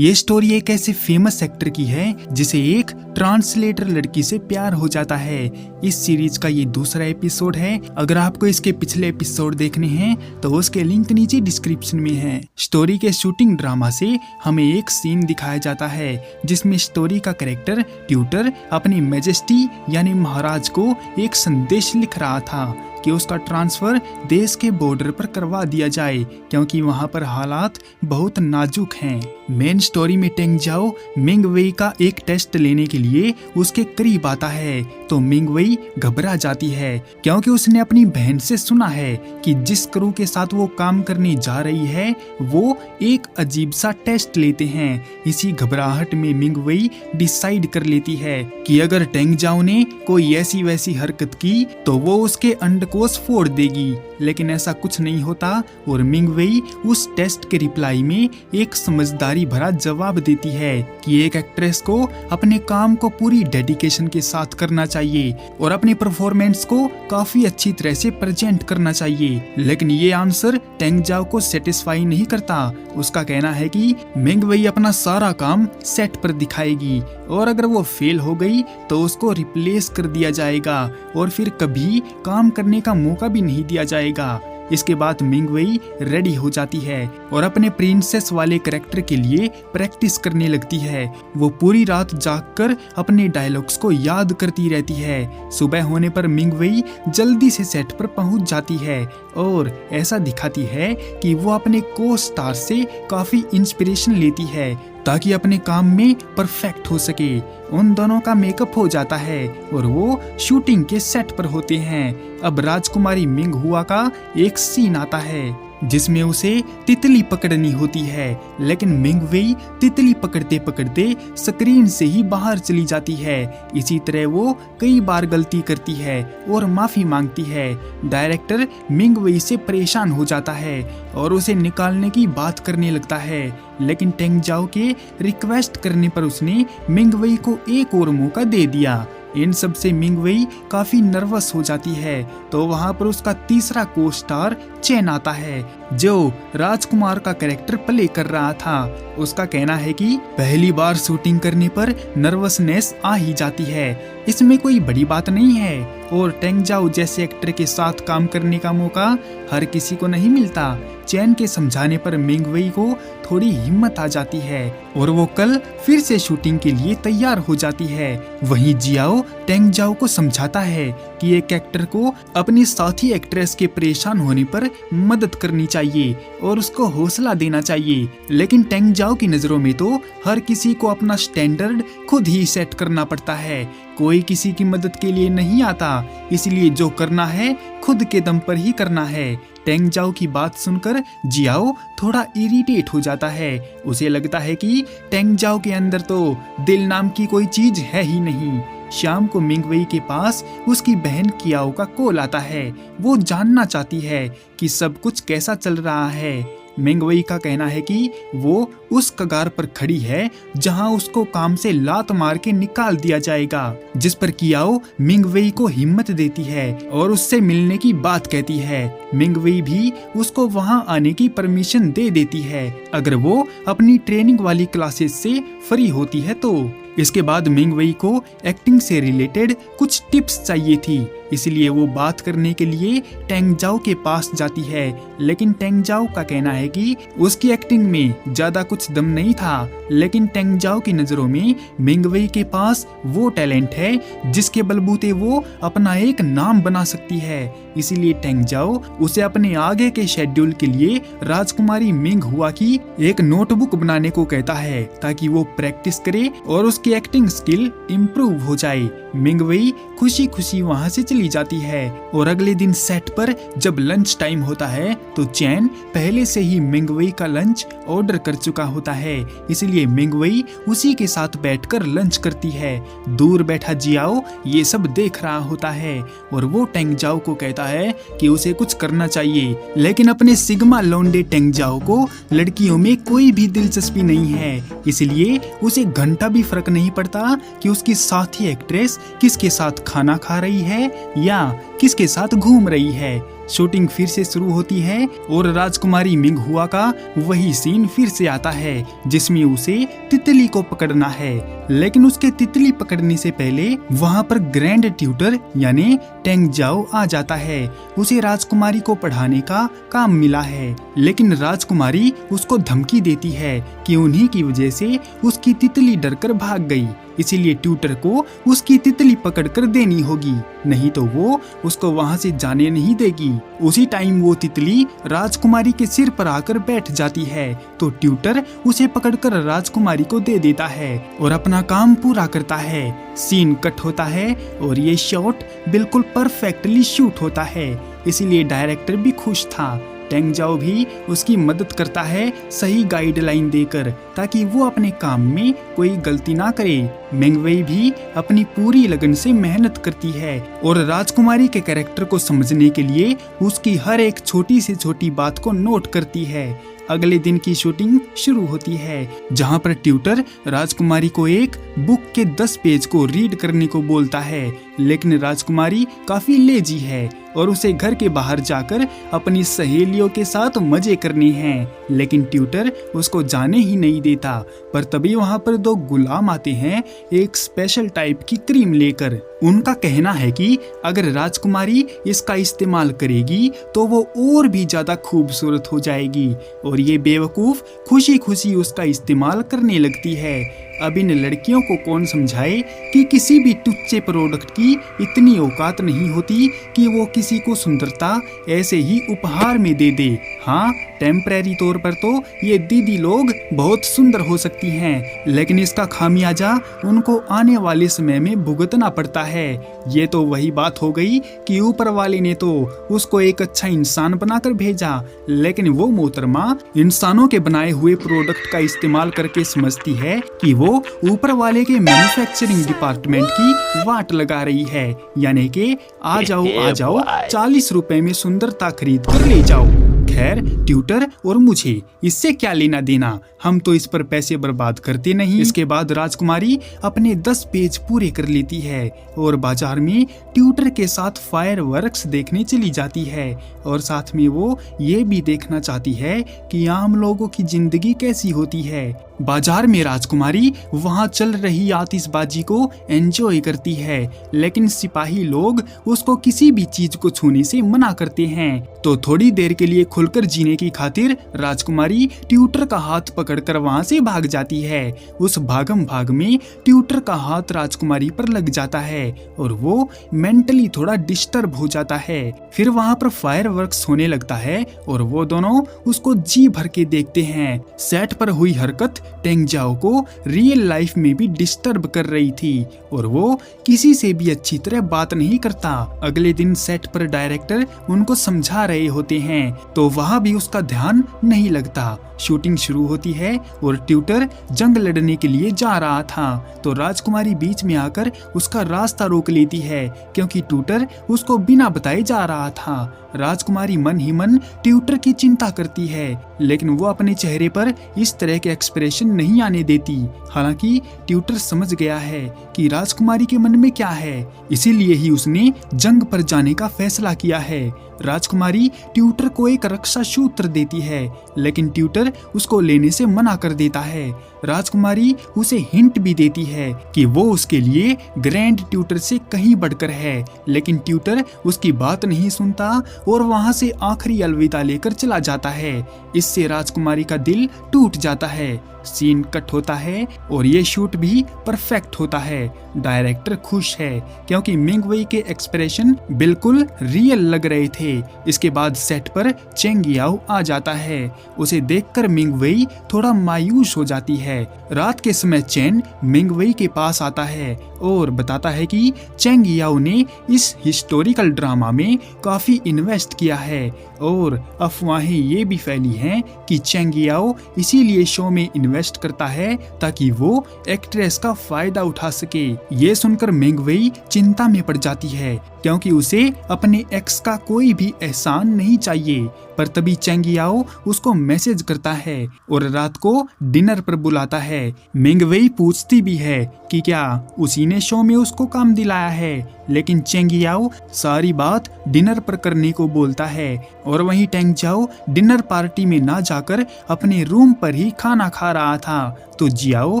ये स्टोरी एक ऐसे फेमस एक्टर की है जिसे एक ट्रांसलेटर लड़की से प्यार हो जाता है। इस सीरीज का ये दूसरा एपिसोड है। अगर आपको इसके पिछले एपिसोड देखने हैं तो उसके लिंक नीचे डिस्क्रिप्शन में है। स्टोरी के शूटिंग ड्रामा से हमें एक सीन दिखाया जाता है जिसमें स्टोरी का कैरेक्टर ट्यूटर अपनी मैजेस्टी यानी महाराज को एक संदेश लिख रहा था कि उसका ट्रांसफर देश के बॉर्डर पर करवा दिया जाए क्योंकि वहां पर हालात बहुत नाजुक हैं। मेन स्टोरी में टेंग जाओ मिंग वेई का एक टेस्ट लेने के लिए उसके करीब आता है तो मिंग वेई घबरा जाती है क्योंकि उसने अपनी बहन से सुना है कि जिस क्रू के साथ वो काम करने जा रही है वो एक अजीब सा टेस्ट लेते हैं। इसी घबराहट में मिंग वेई डिसाइड कर लेती है कि अगर टेंग जाओ ने कोई ऐसी वैसी हरकत की तो वो उसके अंडकोश फोड़ देगी, लेकिन ऐसा कुछ नहीं होता और मिंग वेई उस टेस्ट के रिप्लाई में एक समझदारी भरा जवाब देती है कि एक एक्ट्रेस को अपने काम को पूरी डेडिकेशन के साथ करना चाहिए और अपनी परफॉर्मेंस को काफी अच्छी तरह से प्रेजेंट करना चाहिए। लेकिन ये आंसर टेंग जाओ को सेटिस्फाई नहीं करता। उसका कहना है कि मिंग वेई अपना सारा काम सेट पर दिखाएगी और अगर वो फेल हो गई तो उसको रिप्लेस कर दिया जाएगा और फिर कभी काम करने का मौका भी नहीं दिया जाएगा। इसके बाद मिंग वेई रेडी हो जाती है और अपने प्रिंसेस वाले कैरेक्टर के लिए प्रैक्टिस करने लगती है। वो पूरी रात जागकर अपने डायलॉग्स को याद करती रहती है। सुबह होने पर मिंग वेई जल्दी से सेट पर पहुंच जाती है और ऐसा दिखाती है कि वो अपने को स्टार से काफी इंस्पिरेशन लेती है ताकि अपने काम में परफेक्ट हो सके। उन दोनों का मेकअप हो जाता है और वो शूटिंग के सेट पर होते हैं। अब राजकुमारी मिंग हुआ का एक सीन आता है जिसमें उसे तितली पकड़नी होती है, लेकिन मिंग वेई तितली पकड़ते पकड़ते स्क्रीन से ही बाहर चली जाती है। इसी तरह वो कई बार गलती करती है और माफी मांगती है। डायरेक्टर मिंग वेई से परेशान हो जाता है और उसे निकालने की बात करने लगता है, लेकिन टेंग जाओ के रिक्वेस्ट करने पर उसने मिंग वेई को एक और मौका दे दिया। इन सब से मिंग वेई काफी नर्वस हो जाती है तो वहां पर उसका तीसरा को स्टार चेन आता है जो राजकुमार का कैरेक्टर प्ले कर रहा था। उसका कहना है कि पहली बार शूटिंग करने पर नर्वसनेस आ ही जाती है, इसमें कोई बड़ी बात नहीं है और टेंग जाओ जैसे एक्टर के साथ काम करने का मौका हर किसी को नहीं मिलता। चैन के समझाने पर मिंग वेई को थोड़ी हिम्मत आ जाती है और वो कल फिर से शूटिंग के लिए तैयार हो जाती है। वहीं जियाओ टेंग जाओ को समझाता है कि एक एक्टर को अपनी साथी एक्ट्रेस के परेशान होने पर मदद करनी चाहिए और उसको हौसला देना चाहिए, लेकिन टेंग जाओ की नजरों में तो हर किसी को अपना स्टैंडर्ड खुद ही सेट करना पड़ता है। कोई किसी की मदद के लिए नहीं आता, इसलिए जो करना है खुद के दम पर ही करना है। टेंग जाओ की बात सुनकर जियाओ थोड़ा इरिटेट हो जाता है। उसे लगता है कि टेंग जाओ के अंदर तो दिल नाम की कोई चीज है ही नहीं। शाम को मिंग वेई के पास उसकी बहन कियाओ का कॉल आता है। वो जानना चाहती है कि सब कुछ कैसा चल रहा है। मिंग वेई का कहना है कि वो उस कगार पर खड़ी है जहां उसको काम से लात मार के निकाल दिया जाएगा, जिस पर कियाओ मिंग वेई को हिम्मत देती है और उससे मिलने की बात कहती है। मिंग वेई भी उसको वहां आने की परमिशन दे देती है अगर वो अपनी ट्रेनिंग वाली क्लासेस से फ्री होती है तो। इसके बाद मिंग वेई को एक्टिंग से रिलेटेड कुछ टिप्स चाहिए थी, इसलिए वो बात करने के लिए टेंग जाओ के पास जाती है, लेकिन टेंग जाओ का कहना है कि उसकी एक्टिंग में ज्यादा कुछ दम नहीं था। लेकिन टेंग जाओ की नजरों में मिंग वेई के पास वो टैलेंट है जिसके बलबूते वो अपना एक नाम बना सकती है, इसीलिए टेंग जाओ उसे अपने आगे के शेड्यूल के लिए राजकुमारी मिंग हुआ की एक नोटबुक बनाने को कहता है ताकि वो प्रैक्टिस करे और उसकी एक्टिंग स्किल इम्प्रूव हो जाए। मिंग वेई खुशी खुशी वहाँ से चली जाती है और अगले दिन सेट पर जब लंच टाइम होता है तो चैन पहले से ही मिंग वेई का लंच ऑर्डर कर चुका होता है, इसलिए मिंग वेई उसी के साथ बैठकर लंच करती है। दूर बैठा जियाओ ये सब देख रहा होता है और वो टेंग जाओ को कहता है कि उसे कुछ करना चाहिए, लेकिन अपने सिग्मा लौंडे टेंग जाओ को लड़कियों में कोई भी दिलचस्पी नहीं है, इसलिए उसे घंटा भी फर्क नहीं पड़ता कि उसकी साथी एक्ट्रेस किसके साथ खाना खा रही है या किसके साथ घूम रही है। शूटिंग फिर से शुरू होती है और राजकुमारी मिंग हुआ का वही सीन फिर से आता है जिसमें उसे तितली को पकड़ना है। लेकिन उसके तितली पकड़ने से पहले वहाँ पर ग्रैंड ट्यूटर यानी टेंग जाओ आ जाता है। उसे राजकुमारी को पढ़ाने का काम मिला है, लेकिन राजकुमारी उसको धमकी देती है कि उन्हीं की वजह से उसकी तितली डरकर भाग गई, इसीलिए ट्यूटर को उसकी तितली पकड़कर देनी होगी, नहीं तो वो उसको वहाँ से जाने नहीं देगी। उसी टाइम वो तितली राजकुमारी के सिर पर आकर बैठ जाती है, तो ट्यूटर उसे पकड़कर राजकुमारी को दे देता है और अपना काम पूरा करता है। सीन कट होता है और ये शॉट बिल्कुल परफेक्टली शूट होता है, इसीलिए डायरेक्टर भी खुश था। टेंग जाओ भी उसकी मदद करता है सही गाइडलाइन देकर, ताकि वो अपने काम में कोई गलती ना करे। मिंग वेई भी अपनी पूरी लगन से मेहनत करती है और राजकुमारी के कैरेक्टर को समझने के लिए उसकी हर एक छोटी से छोटी बात को नोट करती है। अगले दिन की शूटिंग शुरू होती है, जहां पर ट्यूटर राजकुमारी को एक बुक के 10 पेज को रीड करने को बोलता है, लेकिन राजकुमारी काफी लेजी है और उसे घर के बाहर जाकर अपनी सहेलियों के साथ मजे करने हैं, लेकिन ट्यूटर उसको जाने ही नहीं देता। पर तभी वहां पर 2 गुलाम आते हैं एक स्पेशल टाइप की क्रीम लेकर। उनका कहना है कि अगर राजकुमारी इसका इस्तेमाल करेगी तो वो और भी ज्यादा खूबसूरत हो जाएगी, और ये बेवकूफ खुशी खुशी उसका इस्तेमाल करने लगती है। अब इन लड़कियों को कौन समझाए कि किसी भी टुच्चे प्रोडक्ट की इतनी औकात नहीं होती कि वो किसी को सुंदरता ऐसे ही उपहार में दे दे। हाँ, टेम्परेरी तौर पर तो ये दीदी लोग बहुत सुंदर हो सकती हैं, लेकिन इसका खामियाजा उनको आने वाले समय में भुगतना पड़ता है। ये तो वही बात हो गई कि ऊपर वाले ने तो उसको एक अच्छा इंसान बनाकर भेजा, लेकिन वो मोहतरमा इंसानों के बनाए हुए प्रोडक्ट का इस्तेमाल करके समझती है कि वो ऊपर वाले के मैन्युफैक्चरिंग डिपार्टमेंट की वाट लगा रही है, यानी कि आ जाओ 40 रुपए में सुंदरता खरीद कर ले जाओ। खैर, ट्यूटर और मुझे इससे क्या लेना देना, हम तो इस पर पैसे बर्बाद करते नहीं। इसके बाद राजकुमारी अपने 10 पेज पूरे कर लेती है और बाजार में ट्यूटर के साथ फायरवर्क्स देखने चली जाती है, और साथ में वो ये भी देखना चाहती है कि आम लोगों की जिंदगी कैसी होती है। बाजार में राजकुमारी वहाँ चल रही आतिशबाजी को एंजॉय करती है, लेकिन सिपाही लोग उसको किसी भी चीज को छूने से मना करते हैं। तो थोड़ी देर के लिए खुलकर जीने की खातिर राजकुमारी ट्यूटर का हाथ पकड़कर वहाँ से भाग जाती है। उस भागम भाग में ट्यूटर का हाथ राजकुमारी पर लग जाता है और वो मेंटली थोड़ा डिस्टर्ब हो जाता है। फिर वहाँ पर फायरवर्क्स होने लगता है और वो दोनों उसको जी भर के देखते हैं। सेट पर हुई हरकत टेंग जाओ को रियल लाइफ में भी डिस्टर्ब कर रही थी और वो किसी से भी अच्छी तरह बात नहीं करता। अगले दिन सेट पर डायरेक्टर उनको समझा रहे होते हैं, तो वहाँ भी उसका ध्यान नहीं लगता। शूटिंग शुरू होती है और ट्यूटर जंग लड़ने के लिए जा रहा था, तो राजकुमारी बीच में आकर उसका रास्ता रोक लेती है, क्योंकि ट्यूटर उसको बिना बताए जा रहा था। राजकुमारी मन ही मन ट्यूटर की चिंता करती है, लेकिन वो अपने चेहरे पर इस तरह के एक्सप्रेशन नहीं आने देती। हालांकि ट्यूटर समझ गया है कि राजकुमारी के मन में क्या है, इसीलिए ही उसने जंग पर जाने का फैसला किया है। राजकुमारी ट्यूटर को एक रक्षा सूत्र देती है, लेकिन ट्यूटर उसको लेने से मना कर देता है। राजकुमारी उसे हिंट भी देती है कि वो उसके लिए ग्रैंड ट्यूटर से कहीं बढ़कर है, लेकिन ट्यूटर उसकी बात नहीं सुनता और वहां से आखिरी अलविदा लेकर चला जाता है। इससे राजकुमारी का दिल टूट जाता है। सीन कट होता है और ये शूट भी परफेक्ट होता है। डायरेक्टर खुश है क्योंकि मिंग वेई के एक्सप्रेशन बिल्कुल रियल लग रहे थे। इसके बाद सेट पर चेंग याओ आ जाता है। उसे देखकर मिंग वेई थोड़ा मायूस हो जाती है। रात के समय चेन मिंग वेई के पास आता है और बताता है कि चेंग याओ ने इस हिस्टोरिकल ड्रामा में काफी इन्वेस्ट किया है और अफवाहें ये भी फैली हैं कि चेंग याओ इसीलिए शो में इन्वेस्ट करता है ताकि वो एक्ट्रेस का फायदा उठा सके। ये सुनकर मिंग वेई चिंता में पड़ जाती है क्योंकि उसे अपने एक्स का कोई भी एहसान नहीं चाहिए। पर तभी चेंग याओ उसको मैसेज करता है और रात को डिनर पर बुलाता है। मिंग वेई पूछती भी है कि क्या उसी ने शो में उसको काम दिलाया है, लेकिन चेंग याओ सारी बात डिनर पर करने को बोलता है और वहीं टेंग जाओ डिनर पार्टी में ना जाकर अपने रूम पर ही खाना खा रहा था। तो जियाओ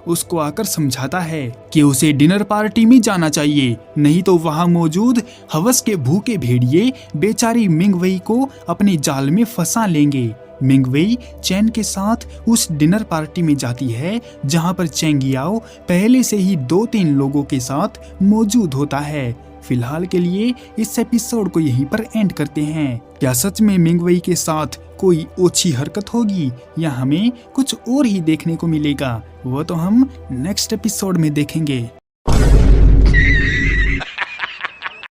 उसको आकर समझाता है कि उसे डिनर पार्टी में जाना चाहिए, नहीं तो वहां मौजूद हवस के भूखे भेड़िए बेचारी मिंग वई को अपने जाल में फंसा लेंगे। मिंग वई चैन के साथ उस डिनर पार्टी में जाती है जहां पर चेंग याओ पहले से ही 2-3 लोगों के साथ मौजूद होता है। फिलहाल के लिए इस एपिसोड को यहीं पर एंड करते हैं। क्या सच में मिंग वई के साथ कोई ओछी हरकत होगी या हमें कुछ और ही देखने को मिलेगा, वो तो हम नेक्स्ट एपिसोड में देखेंगे।